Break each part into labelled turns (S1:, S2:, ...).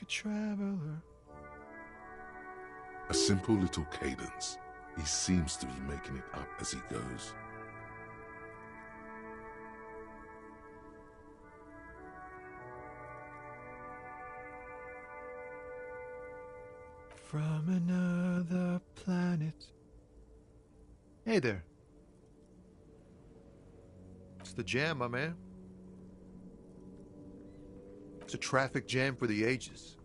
S1: a traveler.
S2: A simple little cadence. He seems to be making it up as he goes.
S1: From another planet. Hey there. It's the jam, my man. It's a traffic jam for the ages.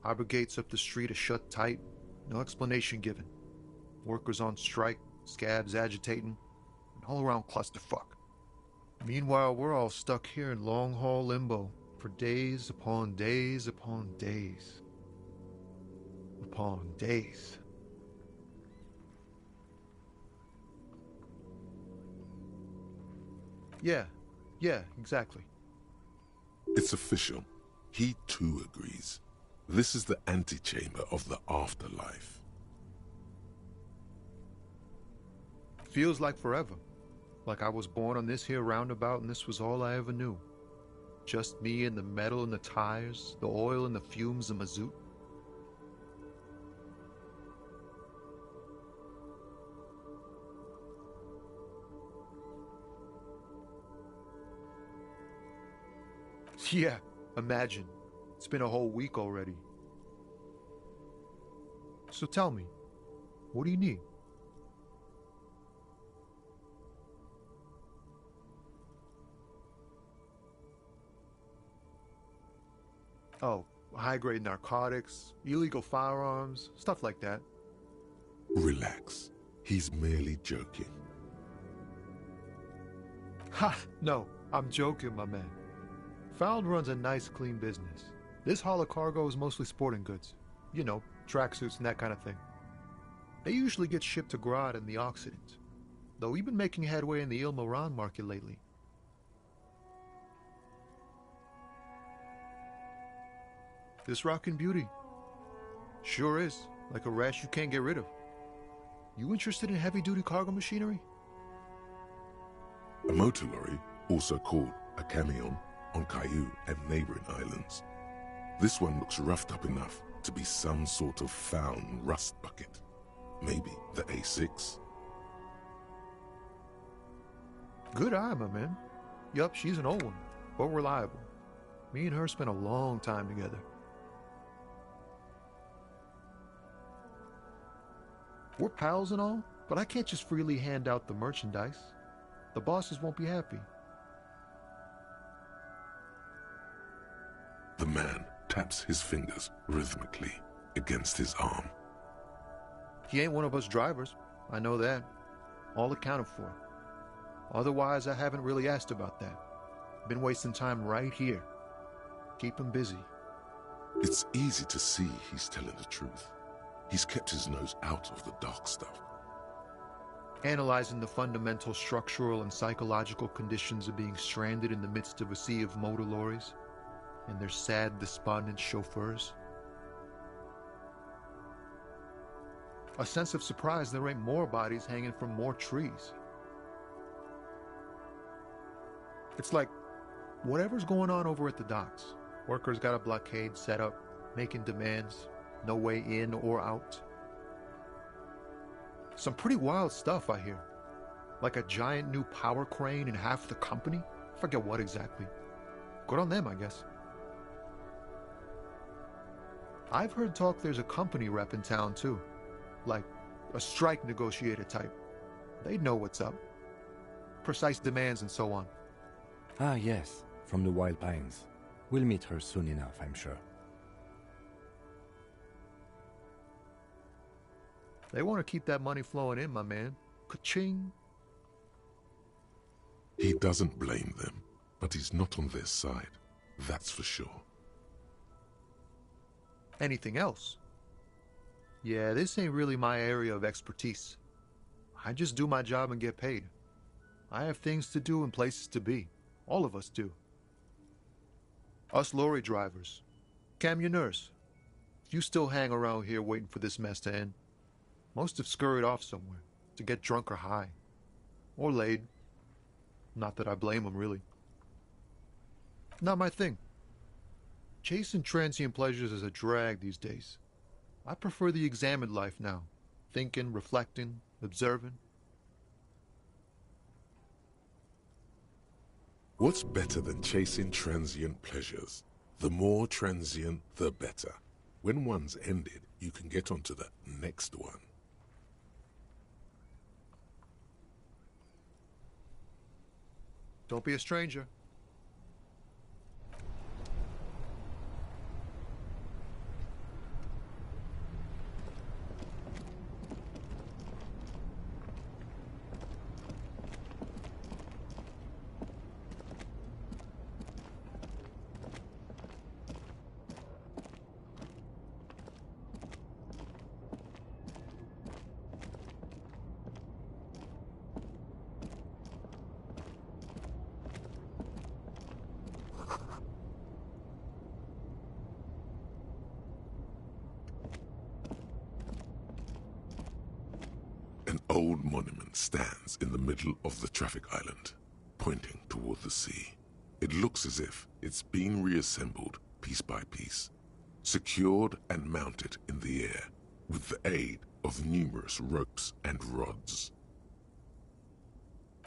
S1: Harbor gates up the street are shut tight. No explanation given. Workers on strike, scabs agitating, an all-around clusterfuck. Meanwhile, we're all stuck here in long-haul limbo for days upon days upon days. Upon days. Yeah, exactly.
S2: It's official. He too agrees. This is the antechamber of the afterlife.
S1: Feels like forever. Like I was born on this here roundabout and this was all I ever knew. Just me and the metal and the tires, the oil and the fumes of mazout. Yeah, imagine. It's been a whole week already. So tell me, what do you need? Oh, high-grade narcotics, illegal firearms, stuff like that.
S2: Relax. He's merely joking.
S1: Ha! No, I'm joking, my man. Found runs a nice, clean business. This haul of cargo is mostly sporting goods. You know, tracksuits and that kind of thing. They usually get shipped to Grad in the Occident, though we've been making headway in the Il Moran market lately. This rockin' beauty. Sure is, like a rash you can't get rid of. You interested in heavy-duty cargo machinery?
S2: A motor lorry, also called a camion, on Caillou and neighboring islands. This one looks roughed up enough to be some sort of found rust bucket. Maybe the A6.
S1: Good eye, my man. Yup, she's an old one, but reliable. Me and her spent a long time together. We're pals and all, but I can't just freely hand out the merchandise. The bosses won't be happy.
S2: The man taps his fingers rhythmically against his arm.
S1: He ain't one of us drivers. I know that. All accounted for. Otherwise, I haven't really asked about that. Been wasting time right here. Keep him busy.
S2: It's easy to see he's telling the truth. He's kept his nose out of the dark stuff.
S1: Analyzing the fundamental structural and psychological conditions of being stranded in the midst of a sea of motor lorries and their sad, despondent chauffeurs. A sense of surprise there ain't more bodies hanging from more trees. It's like, whatever's going on over at the docks, workers got a blockade set up, making demands, no way in or out. Some pretty wild stuff, I hear. Like a giant new power crane in half the company? Forget what exactly. Good on them, I guess. I've heard talk there's a company rep in town, too. Like, a strike negotiator type. They'd know what's up. Precise demands and so on.
S3: Ah, yes, from the Wild Pines. We'll meet her soon enough, I'm sure.
S1: They want to keep that money flowing in, my man. Ka-ching.
S2: He doesn't blame them, but he's not on their side. That's for sure.
S1: Anything else? Yeah, this ain't really my area of expertise. I just do my job and get paid. I have things to do and places to be. All of us do. Us lorry drivers. Camionneurs. You still hang around here waiting for this mess to end. Most have scurried off somewhere to get drunk or high. Or laid. Not that I blame them, really. Not my thing. Chasing transient pleasures is a drag these days. I prefer the examined life now. Thinking, reflecting, observing.
S2: What's better than chasing transient pleasures? The more transient, the better. When one's ended, you can get onto the next one.
S1: Don't be a stranger.
S2: An old monument stands in the middle of the traffic island, pointing toward the sea. It looks as if it's been reassembled piece by piece, secured and mounted in the air with the aid of numerous ropes and rods.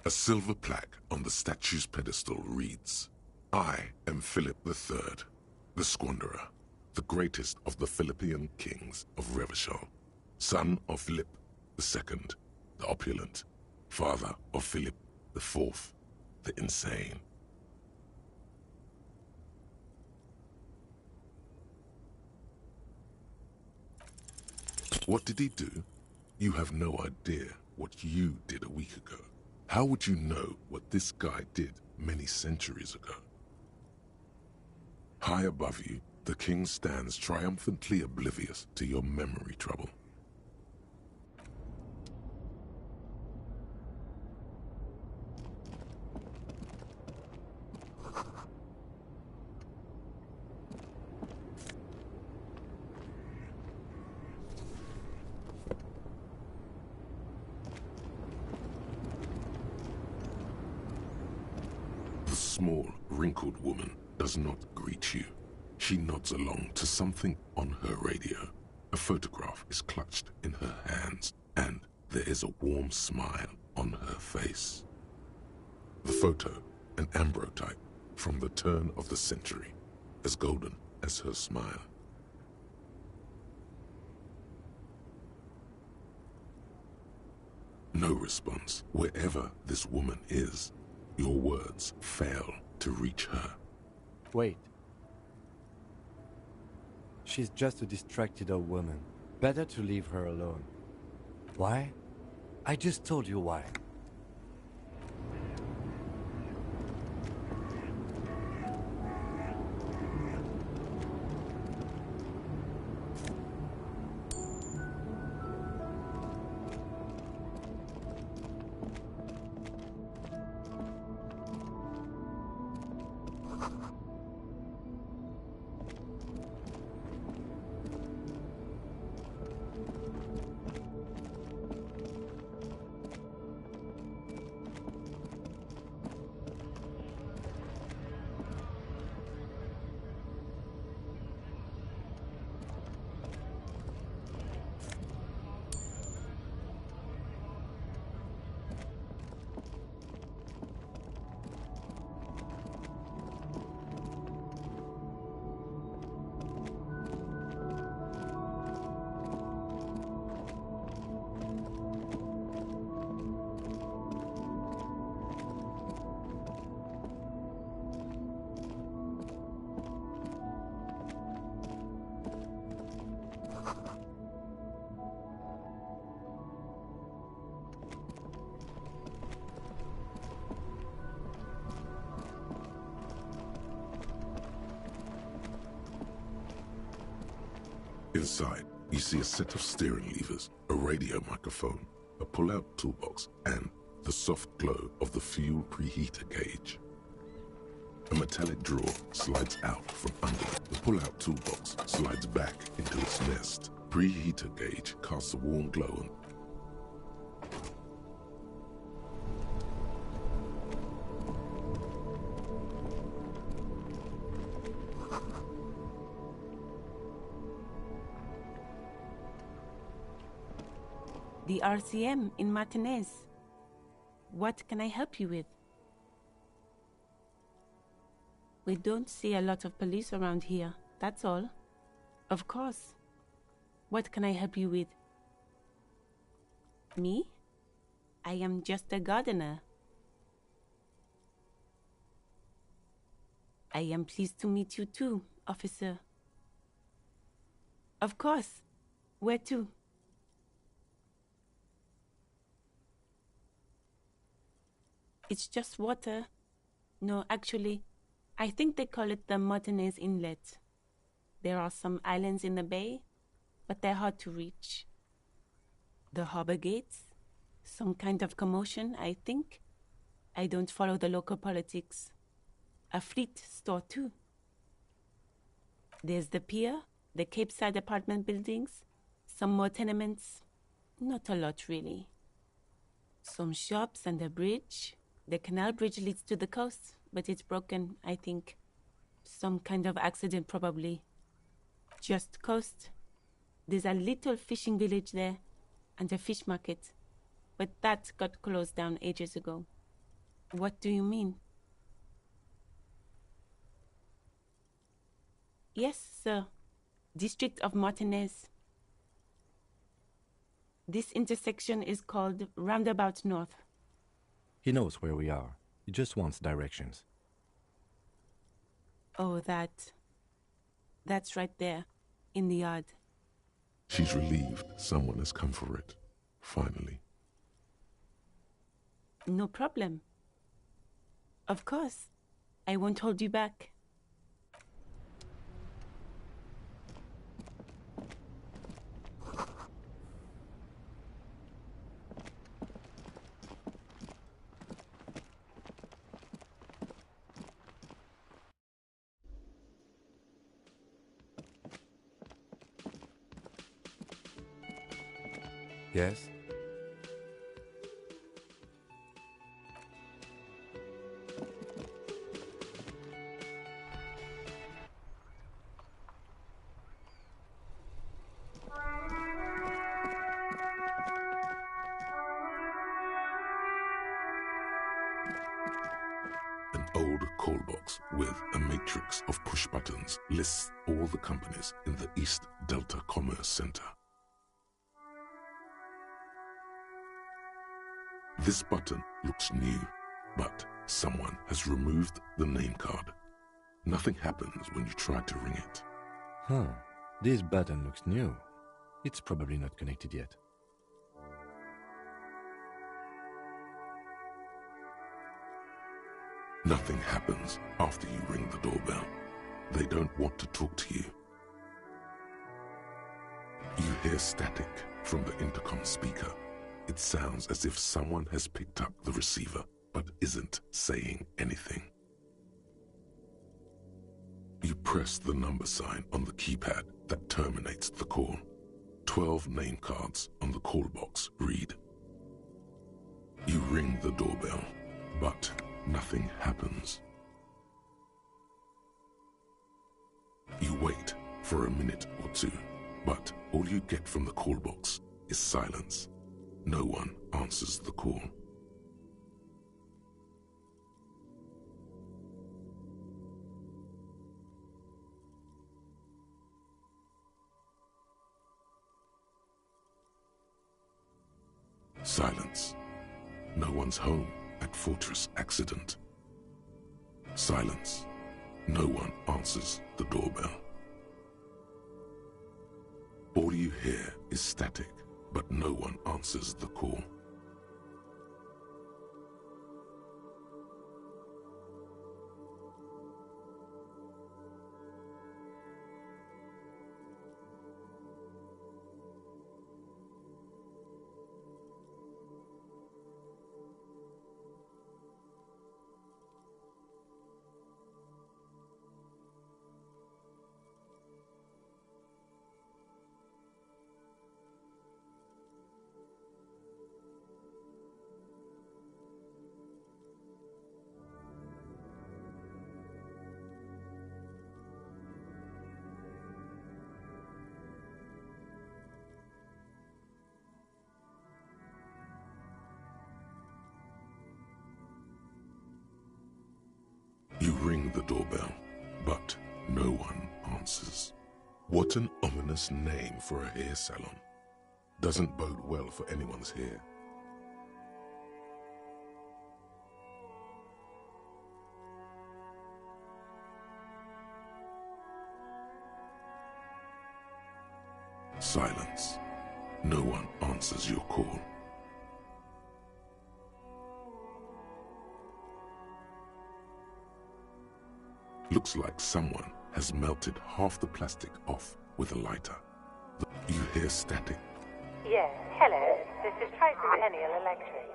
S2: A silver plaque on the statue's pedestal reads, "I am Philip III, the Squanderer, the greatest of the Philippian kings of Revachol, son of Philip II, the opulent, father of Philip IV, the insane." What did he do? You have no idea what you did a week ago. How would you know what this guy did many centuries ago? High above you, the king stands triumphantly oblivious to your memory trouble. The small, wrinkled woman does not greet you. She nods along to something on her radio. A photograph is clutched in her hands, and there is a warm smile on her face. The photo, an ambrotype from the turn of the century, as golden as her smile. No response. Wherever this woman is, your words fail to reach her.
S3: Wait. She's just a distracted old woman. Better to leave her alone. Why? I just told you why.
S2: Inside, you see a set of steering levers, a radio microphone, a pull-out toolbox, and the soft glow of the fuel preheater gauge. A metallic drawer slides out from under it. The pull-out toolbox slides back into its nest. Preheater gauge casts a warm glow on.
S4: The RCM in Martinez. What can I help you with? We don't see a lot of police around here, that's all. Of course. What can I help you with? Me? I am just a gardener. I am pleased to meet you too, officer. Of course. Where to? It's just water. No, actually, I think they call it the Martinez Inlet. There are some islands in the bay, but they're hard to reach. The harbor gates? Some kind of commotion, I think. I don't follow the local politics. A fleet store, too. There's the pier, the Cape Side apartment buildings, some more tenements. Not a lot, really. Some shops and a bridge. The canal bridge leads to the coast, but it's broken, I think. Some kind of accident, probably. Just coast. There's a little fishing village there, and a fish market. But that got closed down ages ago. What do you mean? Yes, sir. District of Martinez. This intersection is called Roundabout North.
S3: He knows where we are. He just wants directions.
S4: Oh, that's right there, in the yard.
S2: She's relieved someone has come for it, finally.
S4: No problem. Of course. I won't hold you back.
S3: Yes?
S2: An old call box with a matrix of push buttons lists all the companies in the East Delta Commerce Center. This button looks new, but someone has removed the name card. Nothing happens when you try to ring it.
S3: Huh. This button looks new. It's probably not connected yet.
S2: Nothing happens after you ring the doorbell. They don't want to talk to you. You hear static from the intercom speaker. It sounds as if someone has picked up the receiver, but isn't saying anything. You press the number sign on the keypad that terminates the call. 12 name cards on the call box read. You ring the doorbell, but nothing happens. You wait for a minute or two, but all you get from the call box is silence. No one answers the call. Silence. No one's home at Fortress Accident. Silence. No one answers the doorbell. All you hear is static, but no one answers the call. the doorbell, but no one answers. What an ominous name for a hair salon. Doesn't bode well for anyone's hair. Silence. No one answers your call. Looks like someone has melted half the plastic off with a lighter. You hear static.
S5: Yes, hello. This is Tricentennial Electric.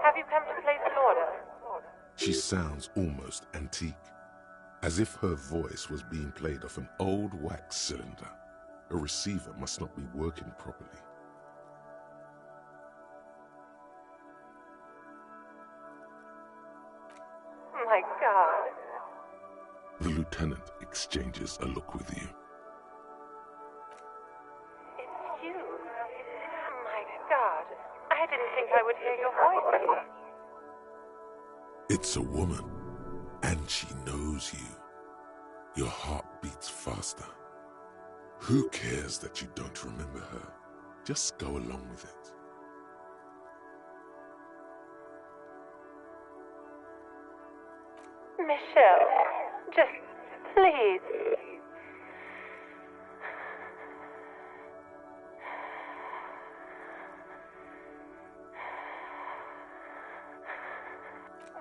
S5: Have you come to place an order?
S2: She sounds almost antique, as if her voice was being played off an old wax cylinder. A receiver must not be working properly.
S5: My God.
S2: The lieutenant exchanges a look with you.
S5: It's you. My God. I didn't think I would hear your voice.
S2: It's a woman, and she knows you. Your heart beats faster. Who cares that you don't remember her? Just go along with it.
S5: Michelle, just please.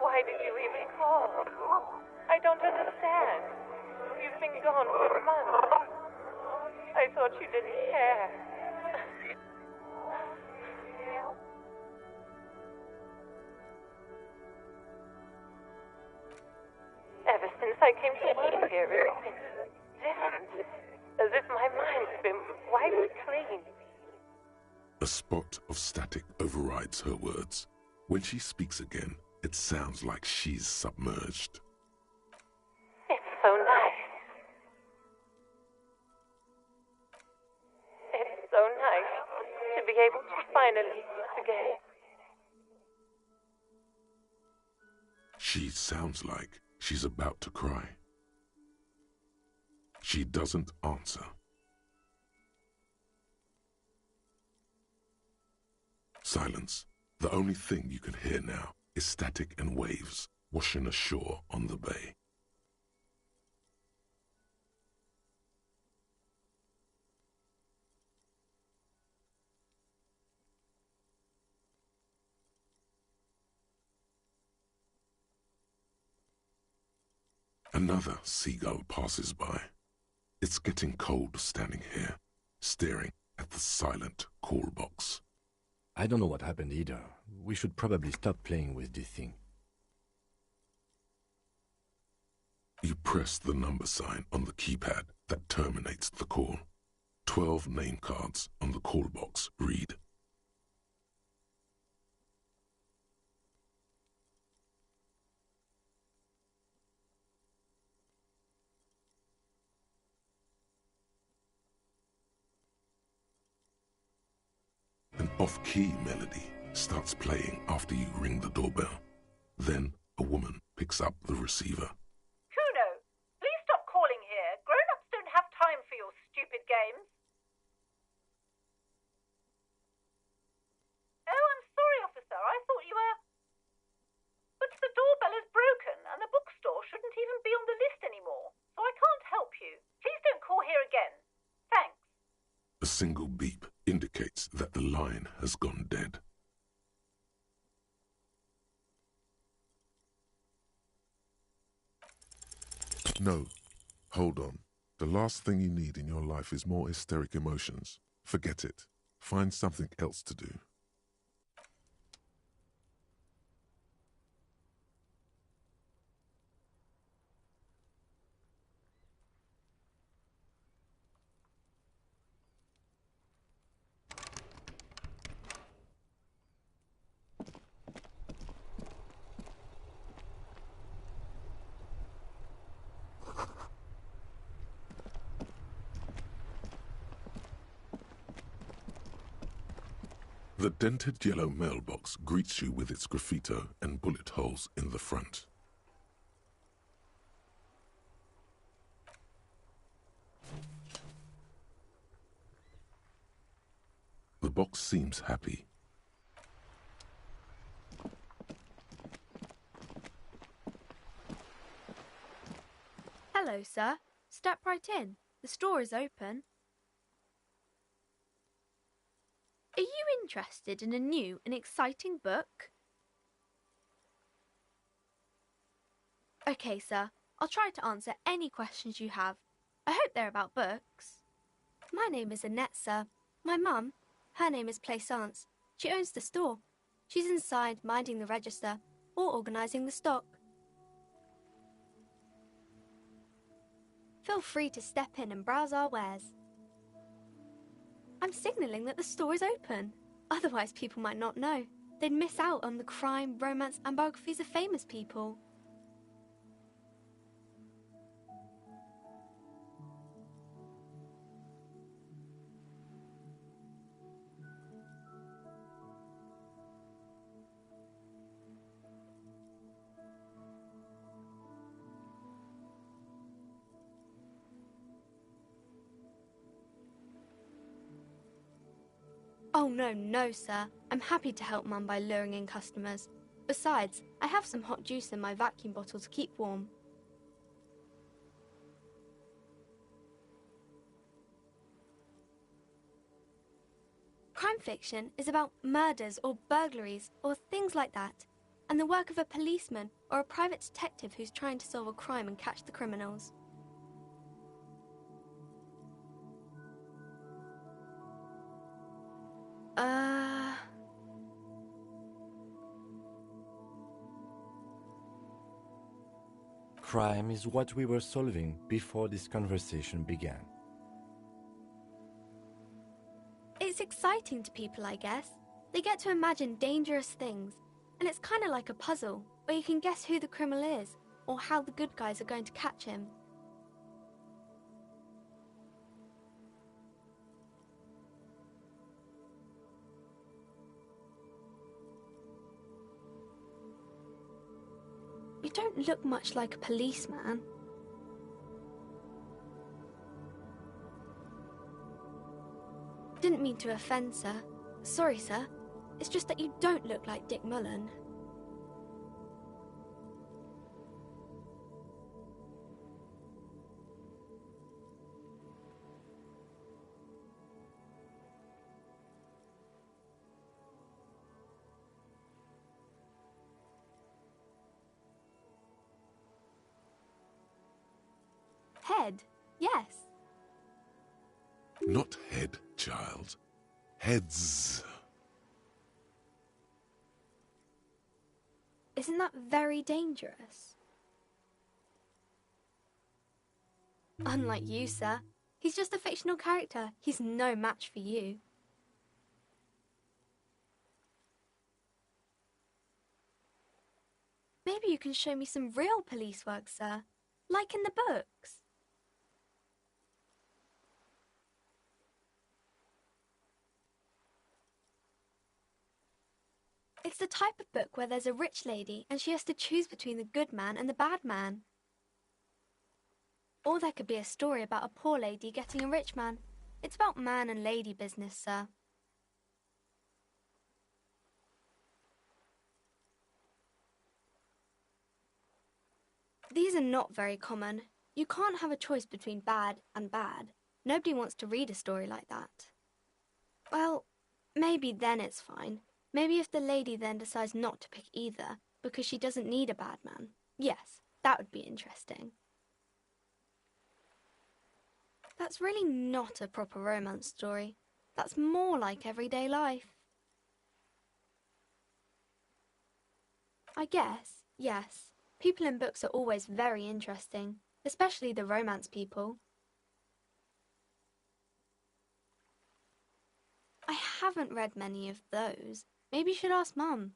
S5: Why did you even call? I don't understand. You've been gone for months. I thought you didn't care. Ever since I came to work here, it's been different. As if my mind's been wiped clean.
S2: A spot of static overrides her words. When she speaks again, it sounds like she's submerged.
S5: It's so nice. It's so nice to be able to finally meet again.
S2: She sounds like she's about to cry. She doesn't answer. Silence. The only thing you can hear now is static and waves washing ashore on the bay. Another seagull passes by. It's getting cold standing here, staring at the silent call box.
S3: I don't know what happened either. We should probably stop playing with this thing.
S2: You press the number sign on the keypad that terminates the call. 12 name cards on the call box read. An off-key melody starts playing after you ring the doorbell. Then a woman picks up the receiver.
S5: Kuno, please stop calling here. Grown-ups don't have time for your stupid games. Oh, I'm sorry, officer. I thought you were... But the doorbell is broken, and the bookstore shouldn't even be on the list anymore, so I can't help you. Please don't call here again. Thanks.
S2: A single beep indicates that the line has gone dead. No. Hold on. The last thing you need in your life is more hysteric emotions. Forget it. Find something else to do. The dented yellow mailbox greets you with its graffito and bullet holes in the front. The box seems happy.
S6: Hello, sir. Step right in. The store is open. Are you interested in a new and exciting book? Okay, sir. I'll try to answer any questions you have. I hope they're about books. My name is Annette, sir. My mum, her name is Plaisance. She owns the store. She's inside minding the register or organising the stock. Feel free to step in and browse our wares. I'm signalling that the store is open. Otherwise, people might not know. They'd miss out on the crime, romance, and biographies of famous people. Oh, no, sir. I'm happy to help Mum by luring in customers. Besides, I have some hot juice in my vacuum bottle to keep warm. Crime fiction is about murders or burglaries or things like that, and the work of a policeman or a private detective who's trying to solve a crime and catch the criminals.
S3: Crime is what we were solving before this conversation began.
S6: It's exciting to people, I guess. They get to imagine dangerous things, and it's kind of like a puzzle, where you can guess who the criminal is, or how the good guys are going to catch him. You don't look much like a policeman. Didn't mean to offend, sir. Sorry, sir. It's just that you don't look like Dick Mullen. Head, yes.
S2: Not head, child. Heads.
S6: Isn't that very dangerous? Unlike you, sir. He's just a fictional character. He's no match for you. Maybe you can show me some real police work, sir. Like in the books. It's the type of book where there's a rich lady and she has to choose between the good man and the bad man. Or there could be a story about a poor lady getting a rich man. It's about man and lady business, sir. These are not very common. You can't have a choice between bad and bad. Nobody wants to read a story like that. Well, maybe then it's fine. Maybe if the lady then decides not to pick either, because she doesn't need a bad man. Yes, that would be interesting. That's really not a proper romance story. That's more like everyday life. I guess, yes. People in books are always very interesting, especially the romance people. I haven't read many of those. Maybe you should ask Mum.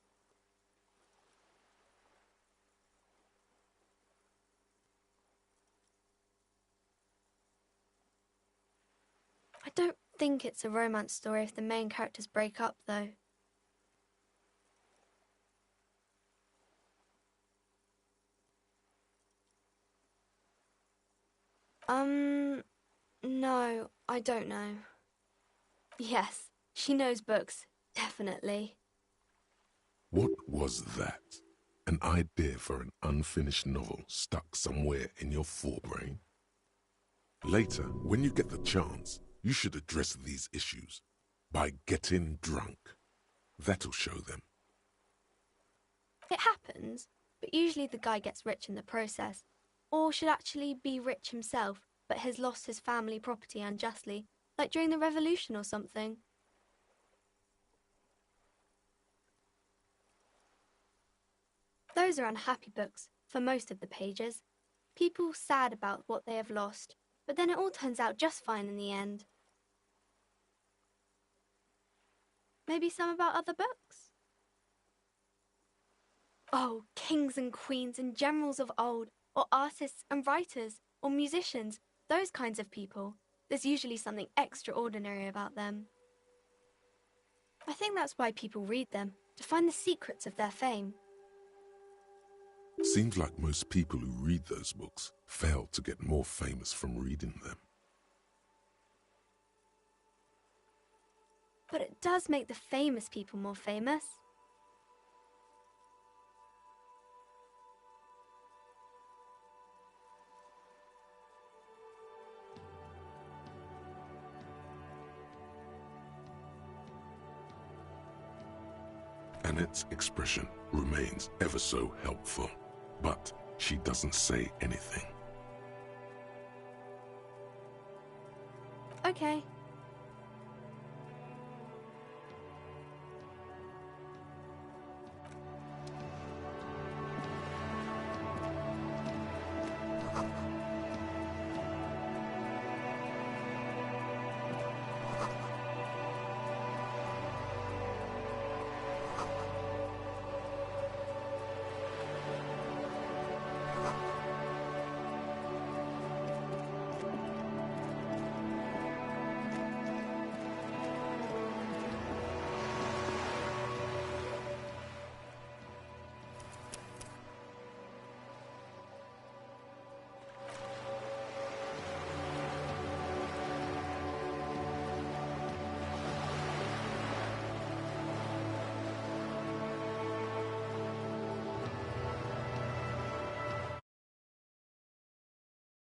S6: I don't think it's a romance story if the main characters break up, though. No, I don't know. Yes, she knows books, definitely.
S2: What was that? An idea for an unfinished novel stuck somewhere in your forebrain? Later, when you get the chance, you should address these issues by getting drunk. That'll show them.
S6: It happens, but usually the guy gets rich in the process, or should actually be rich himself, but has lost his family property unjustly, like during the revolution or something. Those are unhappy books, for most of the pages. People sad about what they have lost, but then it all turns out just fine in the end. Maybe some about other books? Oh, kings and queens and generals of old, or artists and writers, or musicians, those kinds of people. There's usually something extraordinary about them. I think that's why people read them, to find the secrets of their fame.
S2: Seems like most people who read those books fail to get more famous from reading them.
S6: But it does make the famous people more famous.
S2: Annette's expression remains ever so helpful, but she doesn't say anything.
S6: Okay.